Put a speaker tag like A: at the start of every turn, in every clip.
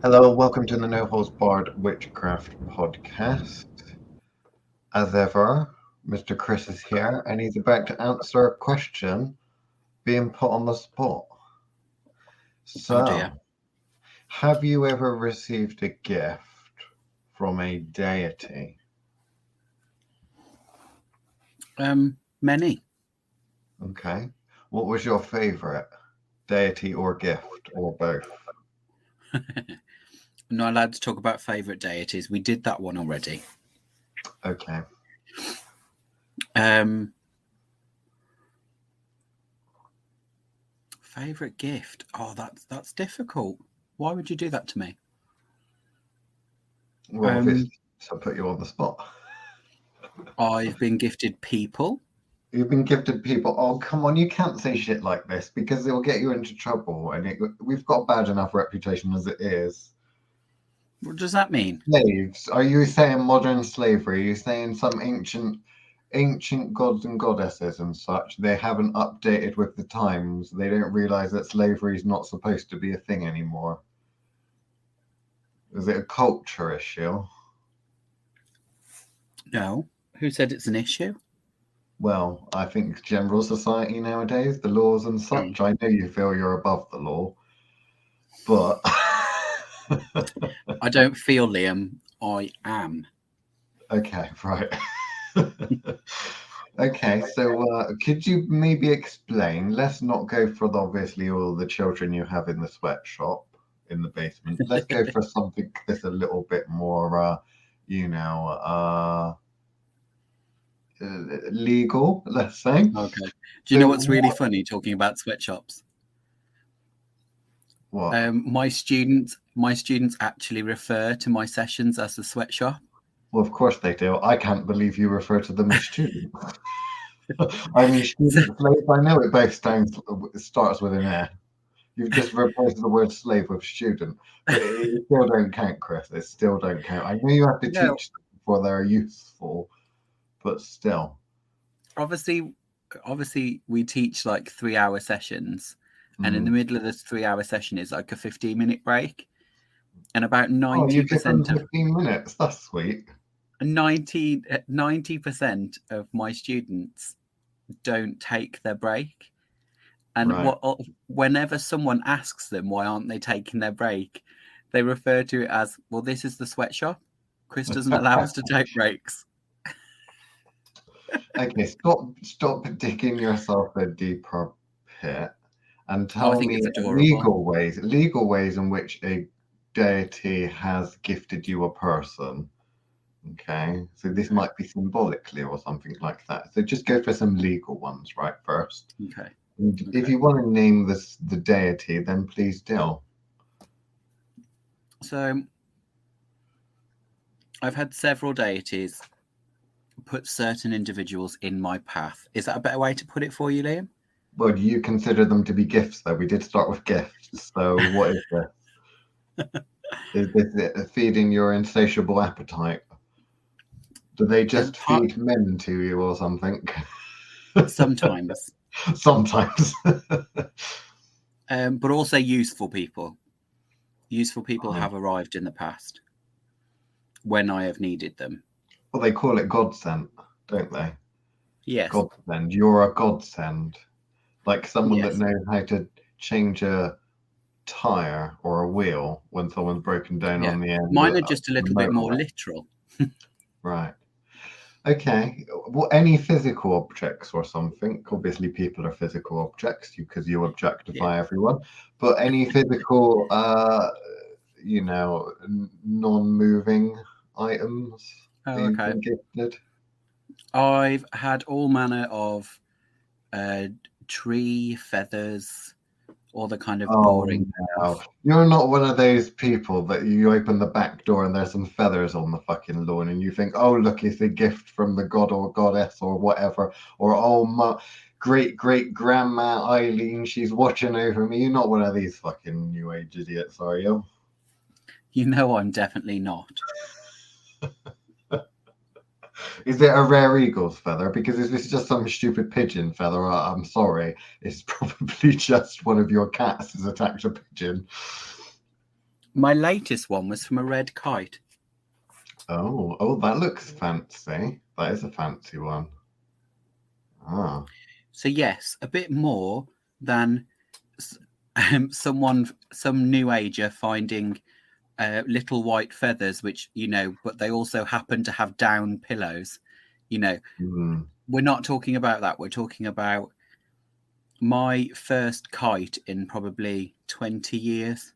A: Hello, welcome to the No Holds Barred Witchcraft podcast. As ever, Mr. Chris is here and he's about to answer a question being put on the spot.
B: Oh dear.
A: So, have you ever received a gift from a deity?
B: Many.
A: Okay. What was your favorite? Deity or gift or both?
B: I'm not allowed to talk about favourite deities. We did that one already.
A: Okay.
B: Favourite gift? Oh, that's difficult. Why would you do that to me?
A: Well, obviously, so put you on the spot.
B: I've been gifted people.
A: You've been gifted people. Oh, come on. You can't say shit like this because it will get you into trouble. And we've got a bad enough reputation as it is.
B: What does that mean?
A: Slaves. Are you saying modern slavery? Are you saying some ancient gods and goddesses and such? They haven't updated with the times. They don't realize that slavery is not supposed to be a thing anymore. Is it a culture issue?
B: No. Who said it's an issue?
A: Well, I think general society nowadays, the laws and such. I know you feel you're above the law, but
B: I don't feel, Liam. I am.
A: okay, right. Okay, so could you maybe explain? Let's not go for obviously all the children you have in the sweatshop in the basement. Let's go for something that's a little bit more, legal, let's say.
B: Okay. Do you know what's really funny talking about sweatshops?
A: What?
B: My students actually refer to my sessions as the sweatshop.
A: Well, of course they do. I can't believe you refer to them as students. I mean, student slave. I know it both starts with an A. You've just replaced the word slave with student, but it still don't count, Chris. It still don't count. I know you have to teach them before they're useful, but still.
B: Obviously, we teach like 3-hour sessions, and in the middle of this 3-hour session is like a 15-minute break, and about 90%
A: of 15 minutes. That's sweet.
B: 90% of my students don't take their break. And whenever someone asks them why aren't they taking their break, they refer to it as, well, this is the sweatshop. Chris doesn't allow us to take breaks.
A: Okay, stop digging yourself a deeper pit and tell me legal ways in which a deity has gifted you a person. Okay, so this might be symbolically or something like that. So just go for some legal ones, right, first.
B: Okay.
A: If you want to name the deity, then please do.
B: So I've had several deities put certain individuals in my path. Is that a better way to put it for you, Liam?
A: Well, do you consider them to be gifts, though? We did start with gifts. So what is this? Is this feeding your insatiable appetite? Do they just feed men to you or something?
B: Sometimes.
A: Sometimes.
B: But also useful people. Useful people have arrived in the past when I have needed them.
A: Well, they call it godsend, don't they?
B: Yes.
A: Godsend. You're a godsend. Like someone that knows how to change a tire or a wheel when someone's broken down on the end.
B: Mine are just a little bit more literal.
A: Right. Okay. Well, any physical objects or something? Obviously, people are physical objects because you objectify everyone. But any physical, non-moving items you've been gifted?
B: I've had all manner of tree feathers, all the kind of boring stuff.
A: You're not one of those people that you open the back door and there's some feathers on the fucking lawn and you think, oh, look, it's a gift from the god or goddess or whatever. Or, oh, my great-great-grandma Eileen, she's watching over me. You're not one of these fucking new age idiots, are you?
B: You know I'm definitely not.
A: Is it a rare eagle's feather? Because if it's just some stupid pigeon feather, I'm sorry. It's probably just one of your cats has attacked a pigeon.
B: My latest one was from a red kite.
A: Oh, that looks fancy. That is a fancy one. Ah.
B: So yes, a bit more than some new ager finding little white feathers, which, but they also happen to have down pillows. We're not talking about that. We're talking about my first kite in probably 20 years.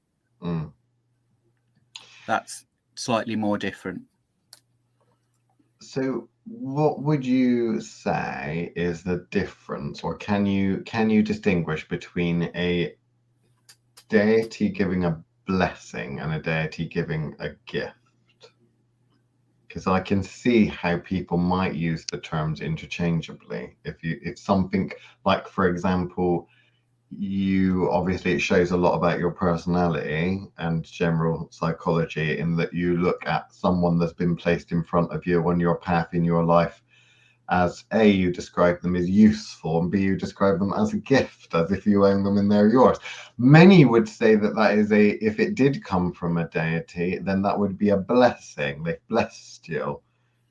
B: That's slightly more different.
A: So what would you say is the difference, or can you distinguish between a deity giving a blessing and a deity giving a gift? Because I can see how people might use the terms interchangeably. If something like, for example, it shows a lot about your personality and general psychology, in that you look at someone that's been placed in front of you on your path in your life as A, you describe them as useful, and B, you describe them as a gift, as if you own them and they're yours. Many would say that is if it did come from a deity, then that would be a blessing. They've blessed you.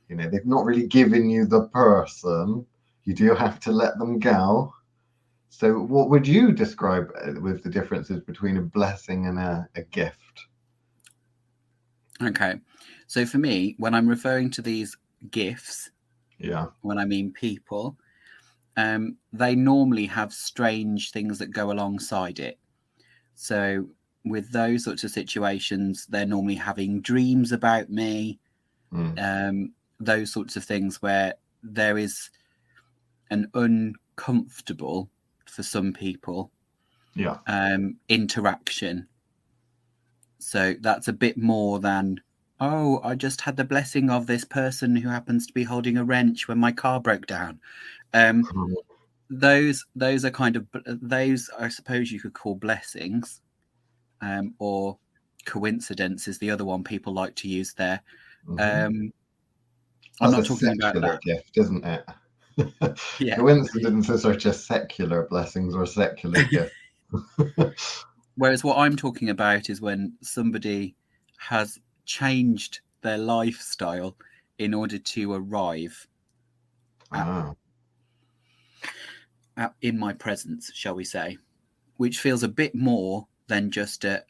A: They've not really given you the person. You do have to let them go. So what would you describe with the differences between a blessing and a gift?
B: Okay. So for me, when I'm referring to these gifts, when I mean people, they normally have strange things that go alongside it. So with those sorts of situations, they're normally having dreams about me, those sorts of things where there is an uncomfortable, for some people, interaction. So that's a bit more than, oh, I just had the blessing of this person who happens to be holding a wrench when my car broke down. Those are kind of, those I suppose you could call blessings, or coincidence is the other one people like to use there. I'm not talking about that.
A: Gift, isn't it?
B: Yeah.
A: Coincidences are just secular blessings or secular gifts.
B: Whereas what I'm talking about is when somebody has changed their lifestyle in order to arrive in my presence, shall we say, which feels a bit more than just a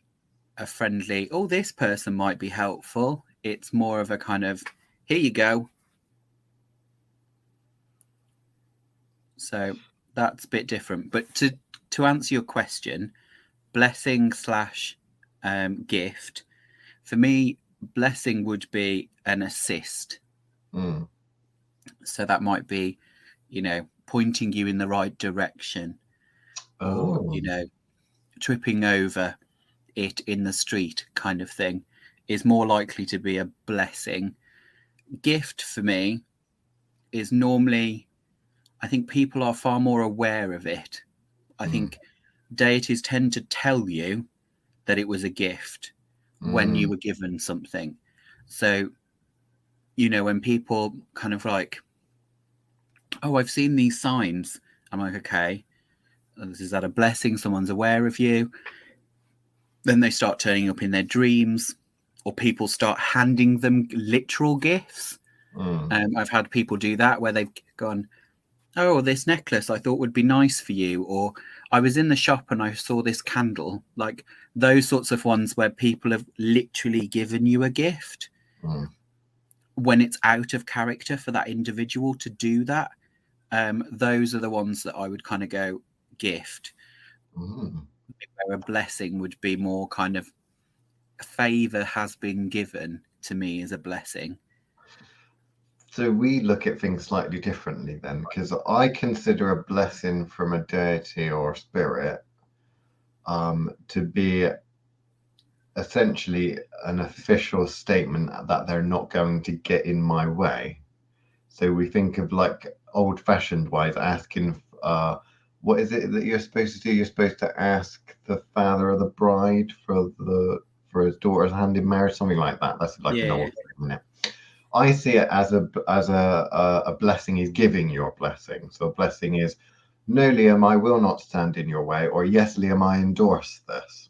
B: friendly, oh, this person might be helpful. It's more of a kind of, here you go. So that's a bit different. But to answer your question, blessing / gift, for me, blessing would be an assist. So that might be, pointing you in the right direction, or, tripping over it in the street kind of thing is more likely to be a blessing. Gift for me is normally, I think people are far more aware of it. I think deities tend to tell you that it was a gift when you were given something. So, when people kind of like, oh, I've seen these signs. I'm like, okay, is that a blessing? Someone's aware of you. Then they start turning up in their dreams, or people start handing them literal gifts. I've had people do that where they've gone, oh, this necklace I thought would be nice for you, or I was in the shop and I saw this candle. Like those sorts of ones where people have literally given you a gift when it's out of character for that individual to do that. Those are the ones that I would kind of go gift. Where a blessing would be more kind of a favor has been given to me as a blessing.
A: So we look at things slightly differently then, because I consider a blessing from a deity or spirit to be essentially an official statement that they're not going to get in my way. So we think of like old-fashioned wise asking, what is it that you're supposed to do? You're supposed to ask the father of the bride for his daughter's hand in marriage, something like that. That's like an old thing, isn't it? I see it as a blessing is giving your blessing. So a blessing is, no, Liam, I will not stand in your way, or yes, Liam, I endorse this.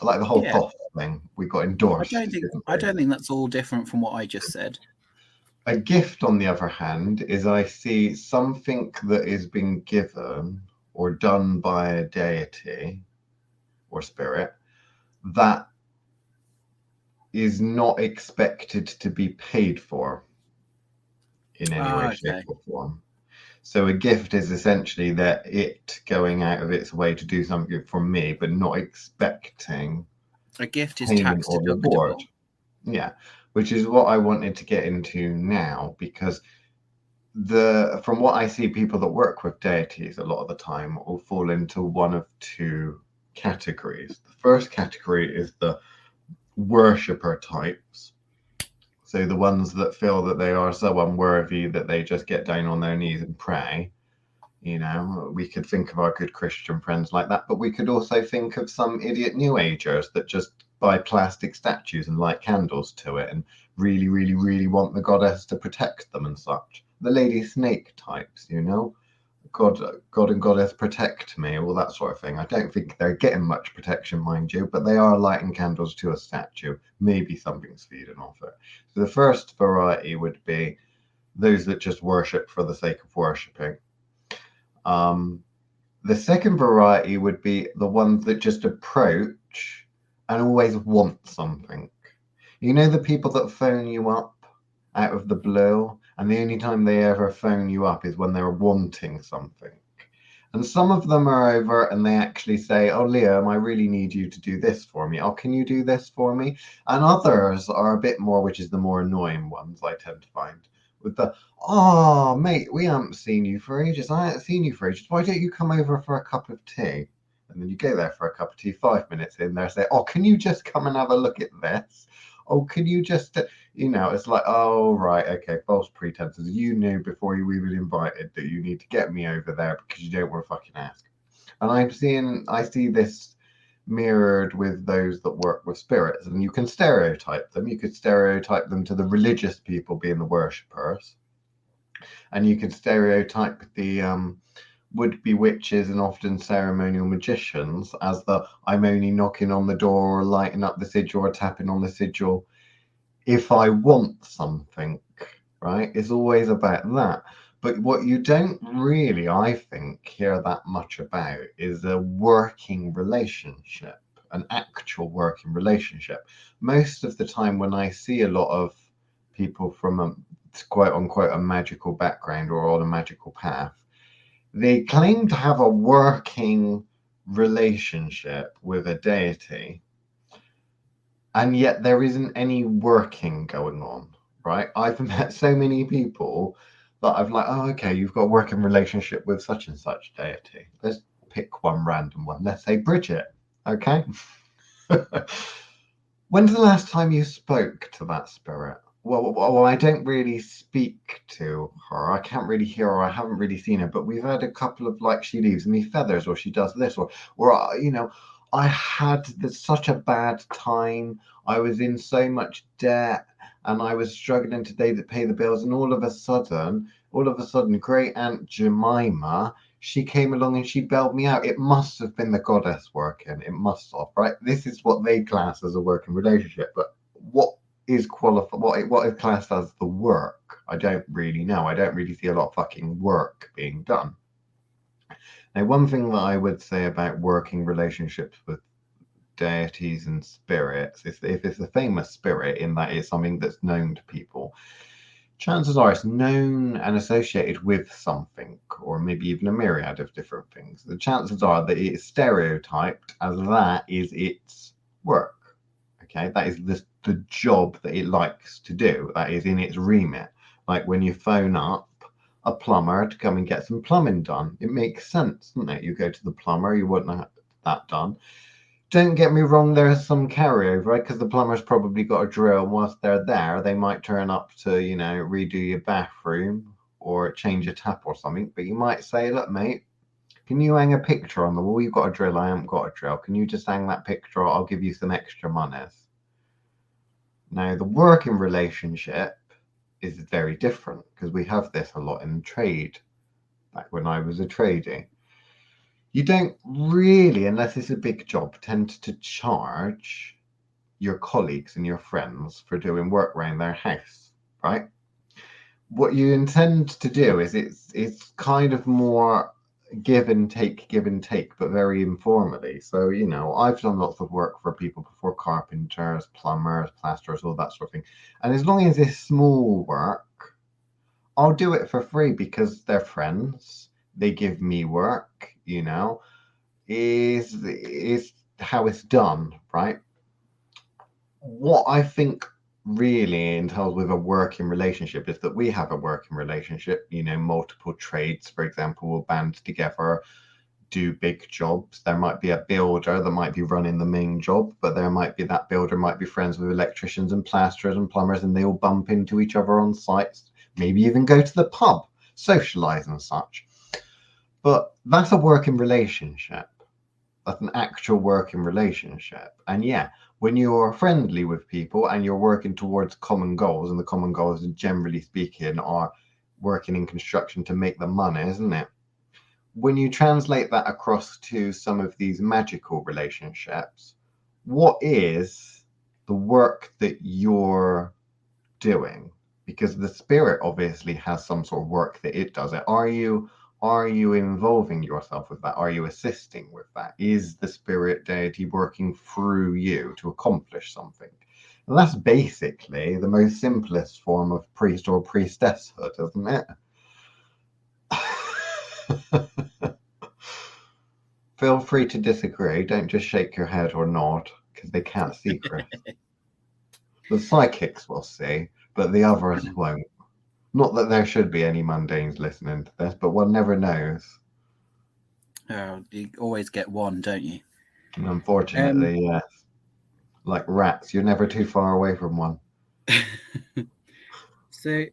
A: Like the whole
B: Yeah.
A: thoth thing, we got endorsed.
B: I don't think that's all different from what I just said.
A: A gift, on the other hand, is I see something that is being given or done by a deity or spirit that is not expected to be paid for in any way, shape, or form. So a gift is essentially that it going out of its way to do something for me, but not expecting
B: a gift is
A: payment
B: tax
A: or
B: deductible.
A: reward. Yeah, which is what I wanted to get into now, because from what I see, people that work with deities a lot of the time will fall into one of two categories. The first category is the worshipper types. So the ones that feel that they are so unworthy that they just get down on their knees and pray. You know, we could think of our good Christian friends like that, but we could also think of some idiot New Agers that just buy plastic statues and light candles to it and really, really, really want the goddess to protect them and such. The Lady Snake types, you know, God and goddess protect me, all that sort of thing. I don't think they're getting much protection, mind you, but they are lighting candles to a statue. Maybe something's feeding off it. So the first variety would be those that just worship for the sake of worshipping. The second variety would be the ones that just approach and always want something. You know, the people that phone you up out of the blue, and the only time they ever phone you up is when they're wanting something. And some of them are over and they actually say, oh, Liam, I really need you to do this for me. Oh, can you do this for me? And others are a bit more, which is the more annoying ones I tend to find, with the, oh, mate, we haven't seen you for ages. I haven't seen you for ages. Why don't you come over for a cup of tea? And then you go there for a cup of tea, 5 minutes in there, say, oh, can you just come and have a look at this? Oh, can you just, you know, it's like, oh, right, okay, false pretenses. You knew before you even invited that you need to get me over there because you don't want to fucking ask. And I see this mirrored with those that work with spirits, and you can stereotype them. You could stereotype them to the religious people being the worshippers, and you could stereotype the would-be witches and often ceremonial magicians as the I'm only knocking on the door or lighting up the sigil or tapping on the sigil if I want something, right? It's always about that. But what you don't really, I think, hear that much about is a working relationship, an actual working relationship. Most of the time when I see a lot of people from a quote unquote a magical background or on a magical path, they claim to have a working relationship with a deity, and yet there isn't any working going on, right? I've met so many people that I've like, oh, okay, you've got a working relationship with such and such deity. Let's pick one random one. Let's say Bridget, okay? When's the last time you spoke to that spirit? Well, I don't really speak to her. I can't really hear her. I haven't really seen her, but we've had a couple of like she leaves me feathers, or she does this, or you know, I had such a bad time. I was in so much debt, and I was struggling today to pay the bills, and all of a sudden, Great Aunt Jemima, she came along and she bailed me out. It must have been the goddess working. It must have, right? This is what they class as a working relationship, but what is qualified, what is classed as the work? I don't really know. I don't really see a lot of fucking work being done. Now, one thing that I would say about working relationships with deities and spirits is that if it's a famous spirit in that it's something that's known to people, chances are it's known and associated with something, or maybe even a myriad of different things. The chances are that it's stereotyped as that is its work. Okay, that is the job that it likes to do. That is in its remit. Like when you phone up a plumber to come and get some plumbing done, it makes sense, doesn't it? You go to the plumber, you want that done. Don't get me wrong, there's some carryover, right? Because the plumber's probably got a drill, and whilst they're there, they might turn up to, you know, redo your bathroom or change a tap or something. But you might say, look, mate, can you hang a picture on the wall? You've got a drill, I haven't got a drill. Can you just hang that picture? I'll give you some extra monies. Now, the working relationship is very different because we have this a lot in trade, back when I was a tradie. You don't really, unless it's a big job, tend to charge your colleagues and your friends for doing work around their house, right? What you intend to do is it's kind of more give and take, but very informally. So, you know, I've done lots of work for people before, carpenters, plumbers, plasterers, all that sort of thing. And as long as it's small work, I'll do it for free because they're friends. They give me work, you know, is how it's done, right? What I think really entails with a working relationship is that we have a working relationship, you know, multiple trades, for example, will band together, do big jobs. There might be a builder that might be running the main job, but there might be that builder might be friends with electricians and plasterers and plumbers, and they all bump into each other on sites, maybe even go to the pub, socialize and such. But that's a working relationship. That's an actual working relationship. And yeah, when you're friendly with people and you're working towards common goals, and the common goals, generally speaking, are working in construction to make the money, isn't it? When you translate that across to some of these magical relationships, what is the work that you're doing? Because the spirit obviously has some sort of work that it does. Are you involving yourself with that? Are you assisting with that? Is the spirit deity working through you to accomplish something? And that's basically the most simplest form of priest or priestesshood, isn't it? Feel free to disagree. Don't just shake your head or nod, because they can't see Chris. The psychics will see, but the others won't. Not that there should be any mundanes listening to this, but one never knows.
B: You always get one, don't you?
A: Unfortunately, yes. Like rats, you're never too far away from one.
B: So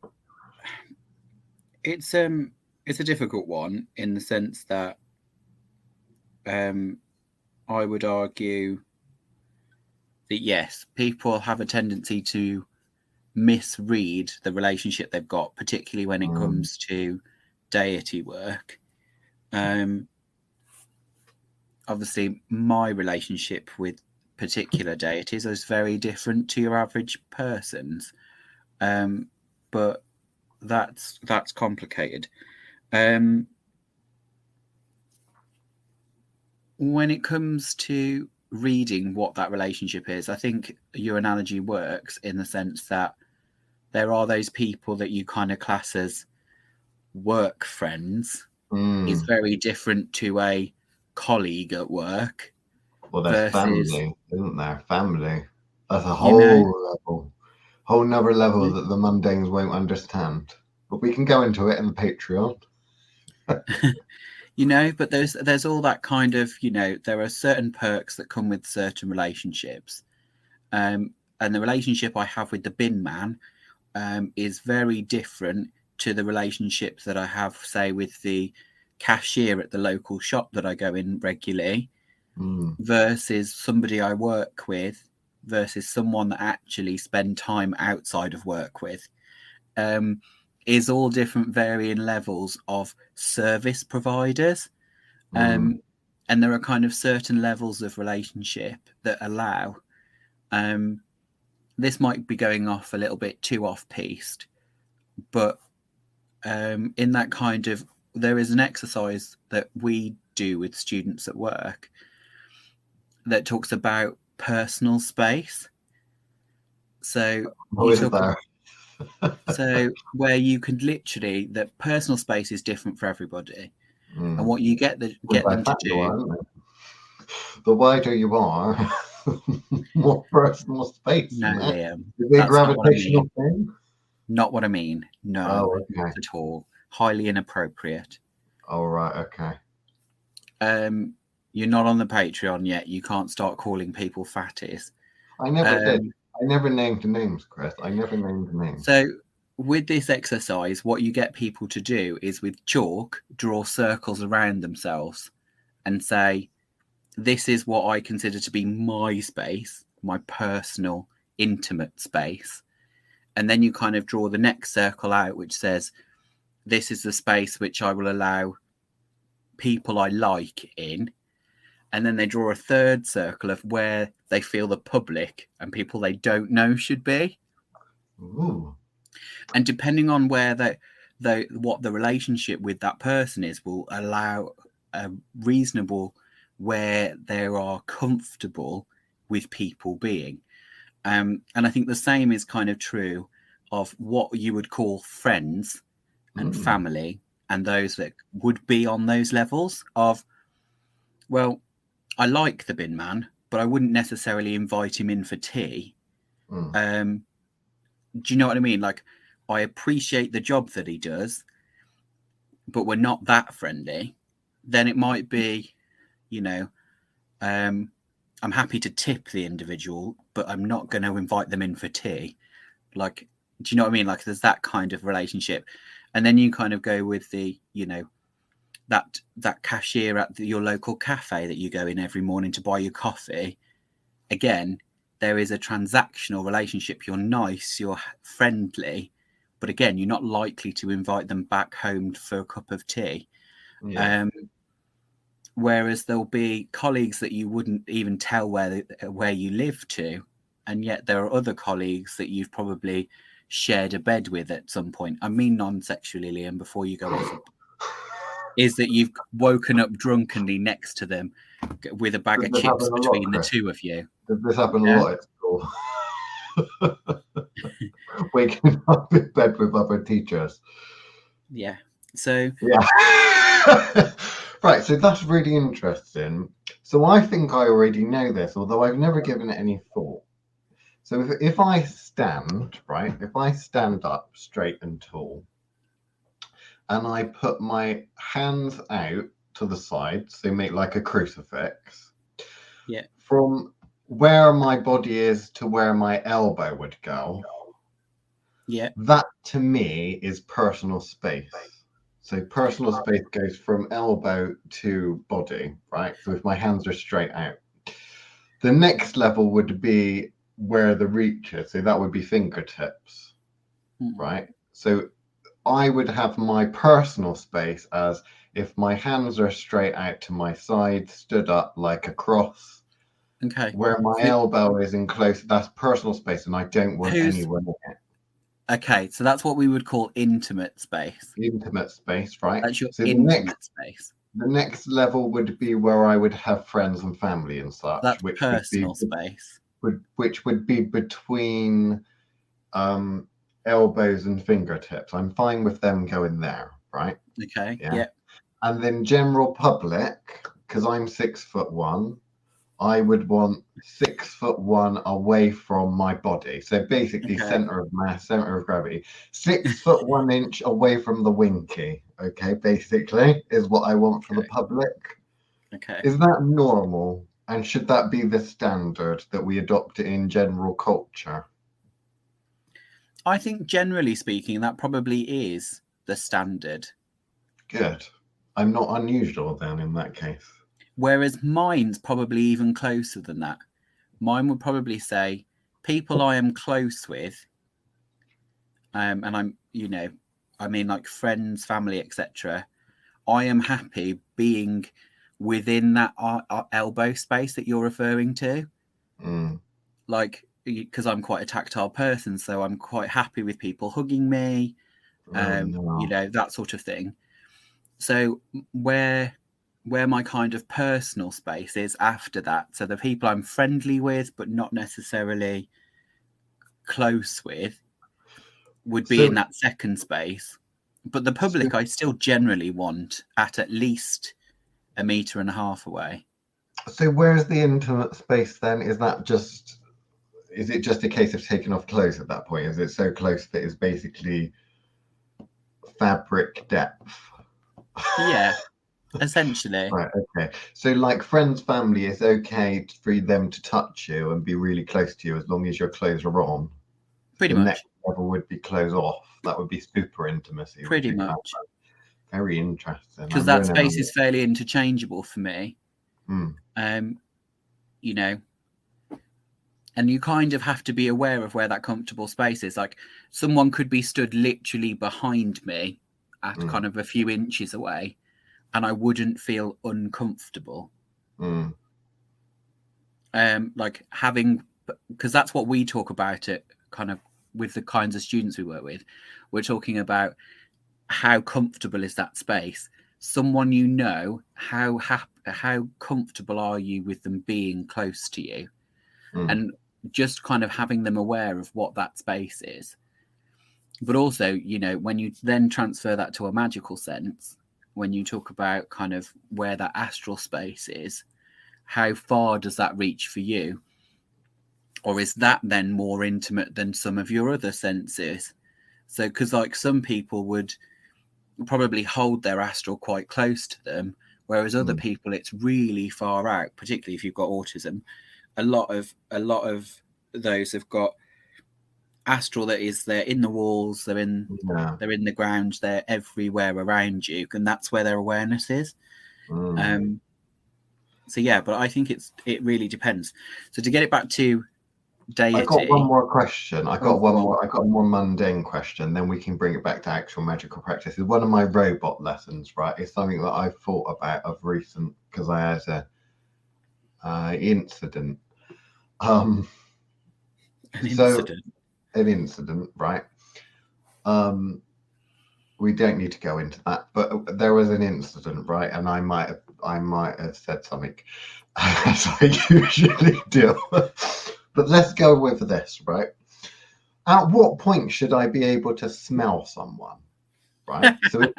B: it's a difficult one in the sense that I would argue that yes, people have a tendency to misread the relationship they've got, particularly when it comes to deity work. Obviously, my relationship with particular deities is very different to your average person's, but that's complicated. When it comes to reading what that relationship is, I think your analogy works in the sense that there are those people that you kind of class as work friends is very different to a colleague at work.
A: Well, there's family, isn't there? Family. That's a whole nother level that the mundanes won't understand. But we can go into it in the Patreon.
B: You know, but there's all that kind of, you know, there are certain perks that come with certain relationships. And the relationship I have with the bin man is very different to the relationships that I have, say, with the cashier at the local shop that I go in regularly, versus somebody I work with, versus someone that actually spend time outside of work with. Is all different varying levels of service providers. And there are kind of certain levels of relationship that allow, this might be going off a little bit too off-piste, but in that kind of, there is an exercise that we do with students at work that talks about personal space. So so where you can literally, that personal space is different for everybody, and what you get them to do,
A: the wider you are, more personal space.
B: No, Liam,
A: is it a gravitational thing?
B: Not what I mean. No, not at all. Highly inappropriate.
A: Oh, right, okay.
B: You're not on the Patreon yet. You can't start calling people fatties.
A: I never did. I never named names, Chris. I never named names.
B: So with this exercise, what you get people to do is with chalk, draw circles around themselves and say, this is what I consider to be my space, my personal, intimate space. And then you kind of draw the next circle out, which says, this is the space which I will allow people I like in, and then they draw a third circle of where they feel the public and people they don't know should be.
A: Ooh.
B: And depending on where what the relationship with that person is, will allow a reasonable where they are comfortable with people being. And I think the same is kind of true of what you would call friends and family, and those that would be on those levels of, well, I like the bin man, but I wouldn't necessarily invite him in for tea. Do you know what I mean? Like, I appreciate the job that he does, but we're not that friendly. Then it might be, I'm happy to tip the individual, but I'm not going to invite them in for tea. Like, do you know what I mean? Like, there's that kind of relationship. And then you kind of go with the, that cashier at your local cafe that you go in every morning to buy your coffee. Again, there is a transactional relationship. You're nice, you're friendly, but again, you're not likely to invite them back home for a cup of tea. Yeah. Whereas there'll be colleagues that you wouldn't even tell where you live to, and yet there are other colleagues that you've probably shared a bed with at some point. I mean, non-sexually, Liam, before you go off, is that you've woken up drunkenly next to them with a bag of chips between the two of you.
A: Does this happen a lot at school? Waking up in bed with other teachers.
B: Yeah. So.
A: Yeah. Right. So that's really interesting. So I think I already know this, although I've never given it any thought. So if I stand, right, if I stand up straight and tall, and I put my hands out to the side, so make like a crucifix.
B: Yeah.
A: From where my body is to where my elbow would go.
B: Yeah.
A: That to me is personal space. So personal space goes from elbow to body, right? So if my hands are straight out. The next level would be where the reach is. So that would be fingertips, right? So I would have my personal space as if my hands are straight out to my side, stood up like a cross.
B: Okay.
A: Where my elbow is in close, that's personal space, and I don't want anyone in it.
B: Okay, so that's what we would call intimate space.
A: Intimate space, right?
B: That's your
A: so
B: intimate space.
A: The next level would be where I would have friends and family and such.
B: That's
A: which
B: personal
A: would be,
B: space.
A: Which would be between elbows and fingertips. I'm fine with them going there, right?
B: Okay. Yeah.
A: And then general public, because I'm 6'1", I would want 6'1" away from my body. So basically, center of mass, center of gravity. 6'1" away from the winky. Okay, basically is what I want for the public.
B: Okay.
A: Is that normal? And should that be the standard that we adopt in general culture?
B: I think generally speaking, that probably is the standard.
A: Good. I'm not unusual then in that case.
B: Whereas mine's probably even closer than that. Mine would probably say people I am close with, and I'm, I mean like friends, family, etc. I am happy being within that elbow space that you're referring to. Like, because I'm quite a tactile person, so I'm quite happy with people hugging me, that sort of thing. So where my kind of personal space is after that, so the people I'm friendly with but not necessarily close with would be in that second space. But the public I still generally want at least 1.5 meters away.
A: So where's the intimate space then? Is it just a case of taking off clothes at that point? Is it so close that it's basically fabric depth?
B: Yeah, essentially.
A: Right, okay. So like friends, family, it's okay for them to touch you and be really close to you as long as your clothes are on.
B: Pretty much.
A: Next level would be clothes off. That would be super intimacy.
B: Pretty much.
A: Very interesting.
B: Because that space is fairly interchangeable for me. And you kind of have to be aware of where that comfortable space is. Like someone could be stood literally behind me at kind of a few inches away, and I wouldn't feel uncomfortable. Like having, because that's what we talk about it kind of with the kinds of students we work with. We're talking about how comfortable is that space. Someone you know, how comfortable are you with them being close to you? And just kind of having them aware of what that space is. But also, you know, when you then transfer that to a magical sense, when you talk about kind of where that astral space is, how far does that reach for you? Or is that then more intimate than some of your other senses? So, because like some people would probably hold their astral quite close to them, whereas other people it's really far out, particularly if you've got autism. A lot of those have got astral that is, they're in the walls, they're in the ground, they're everywhere around you, and that's where their awareness is. So yeah, but I think it really depends. So to get it back to deity,
A: I've got one more question. I got a more mundane question, then we can bring it back to actual magical practices. One of my robot lessons, right, is something that I've thought about of recent, because I had a incident. An incident, right? We don't need to go into that, but there was an incident, right? And I might have said something as I usually do. But let's go with this, right? At what point should I be able to smell someone, right? So if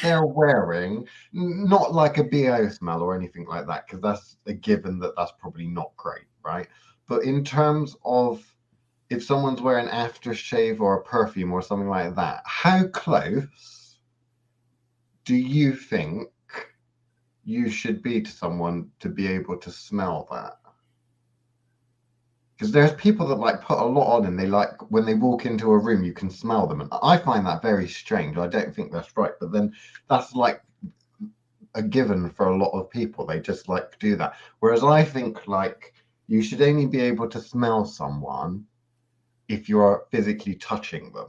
A: they're wearing not like a BO smell or anything like that, because that's a given that's probably not great, right? But in terms of if someone's wearing aftershave or a perfume or something like that, how close do you think you should be to someone to be able to smell that? Because there's people that like put a lot on and they like when they walk into a room, you can smell them. And I find that very strange. I don't think that's right. But then that's like a given for a lot of people. They just like do that. Whereas I think like you should only be able to smell someone if you're physically touching them.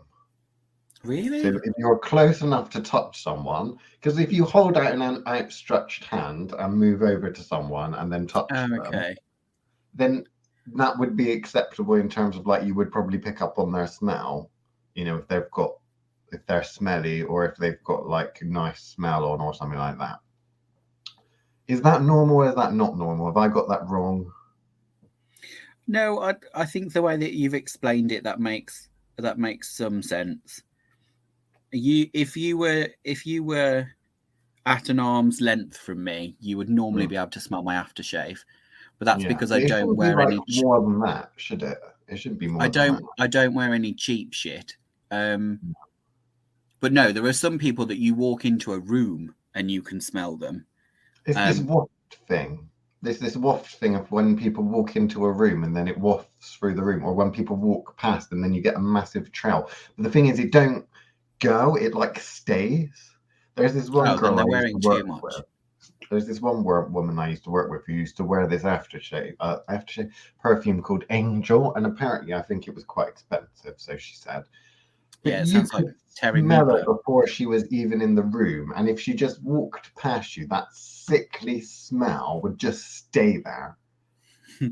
B: Really?
A: So if you're close enough to touch someone, because if you hold out an outstretched hand and move over to someone and then touch them, then that would be acceptable in terms of like you would probably pick up on their smell, you know, if they're smelly or if they've got like nice smell on or something like that. Is that normal or is that not normal? Have I got that wrong?
B: No, I think the way that you've explained it, that makes some sense. If you were at an arm's length from me, you would normally be able to smell my aftershave. But that's because I don't wear any
A: more than that, should it? It shouldn't be more than that.
B: I don't wear any cheap shit. But no, there are some people that you walk into a room and you can smell them.
A: It's this waft thing. This waft thing of when people walk into a room and then it wafts through the room, or when people walk past and then you get a massive trail. But the thing is, it don't go, it like stays. There's this one girl I used to work with. There's this one woman I used to work with who used to wear this aftershave perfume called Angel, and apparently I think it was quite expensive, so she said. But
B: it sounds like Terry
A: smell it before she was even in the room, and if she just walked past you, that sickly smell would just stay there.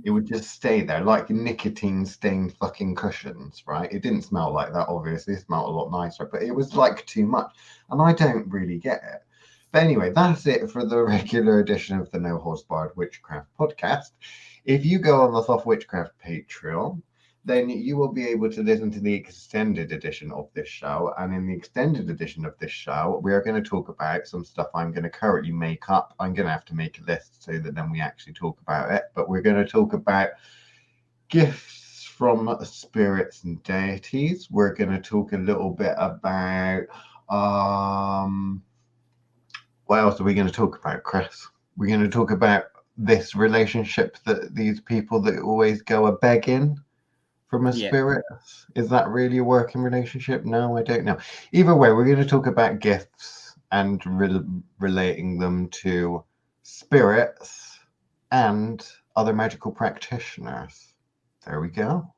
A: It would just stay there like nicotine stained fucking cushions, right? It didn't smell like that, obviously. It smelled a lot nicer, but it was like too much, and I don't really get it. But anyway, that's it for the regular edition of the No Holds Barred Witchcraft podcast. If you go on the Soft Witchcraft Patreon, then you will be able to listen to the extended edition of this show. And in the extended edition of this show, we are going to talk about some stuff I'm going to currently make up. I'm going to have to make a list so that then we actually talk about it. But we're going to talk about gifts from spirits and deities. We're going to talk a little bit about... what else are we going to talk about, Chris? We're going to talk about this relationship that these people that always go a begging from a spirit. Is that really a working relationship? No, I don't know. Either way, we're going to talk about gifts and relating them to spirits and other magical practitioners. There we go.